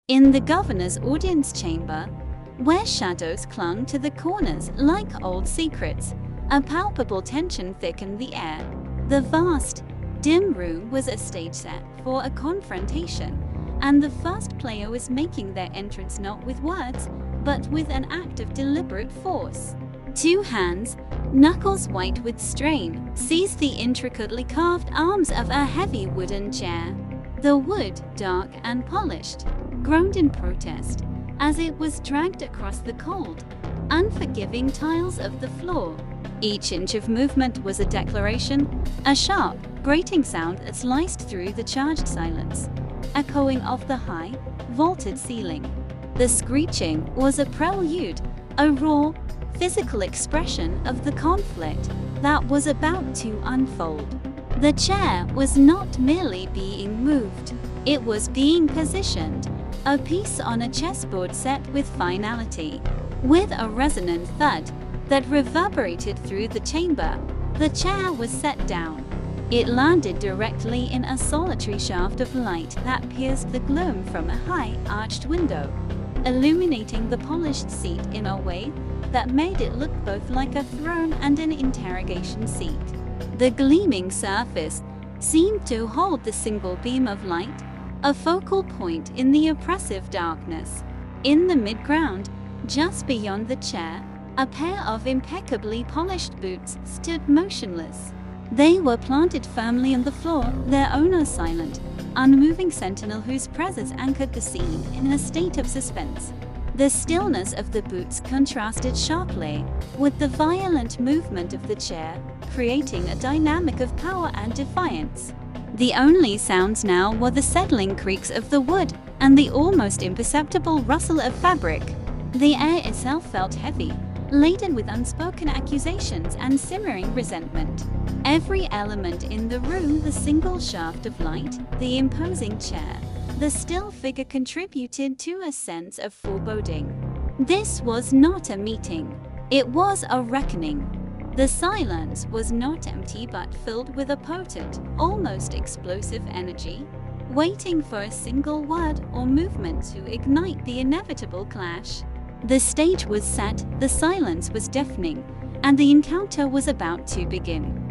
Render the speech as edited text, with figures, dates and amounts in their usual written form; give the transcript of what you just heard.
In the governor's audience chamber, where shadows clung to the corners like old secrets, a palpable tension thickened the air. The vast, dim room was a stage set for a confrontation, and the first player was making their entrance not with words, but with an act of deliberate force. Two hands, knuckles white with strain, seized the intricately carved arms of a heavy wooden chair. The wood, dark and polished, groaned in protest as it was dragged across the cold, unforgiving tiles of the floor. Each inch of movement was a declaration, a sharp, grating sound that sliced through the charged silence, echoing off the high, vaulted ceiling. The screeching was a prelude, a raw, physical expression of the conflict that was about to unfold. The chair was not merely being moved, it was being positioned, a piece on a chessboard set with finality. With a resonant thud that reverberated through the chamber, the chair was set down. It landed directly in a solitary shaft of light that pierced the gloom from a high, arched window, illuminating the polished seat in a way that made it look both like a throne and an interrogation seat. The gleaming surface seemed to hold the single beam of light, a focal point in the oppressive darkness. In the mid-ground, just beyond the chair, a pair of impeccably polished boots stood motionless. They were planted firmly on the floor, their owner silent, unmoving sentinel whose presence anchored the scene in a state of suspense. The stillness of the boots contrasted sharply with the violent movement of the chair, creating a dynamic of power and defiance. The only sounds now were the settling creaks of the wood and the almost imperceptible rustle of fabric. The air itself felt heavy, laden with unspoken accusations and simmering resentment. Every element in the room, the single shaft of light, the imposing chair, the still figure, contributed to a sense of foreboding. This was not a meeting, it was a reckoning. The silence was not empty but filled with a potent, almost explosive energy, waiting for a single word or movement to ignite the inevitable clash. The stage was set, the silence was deafening, and the encounter was about to begin.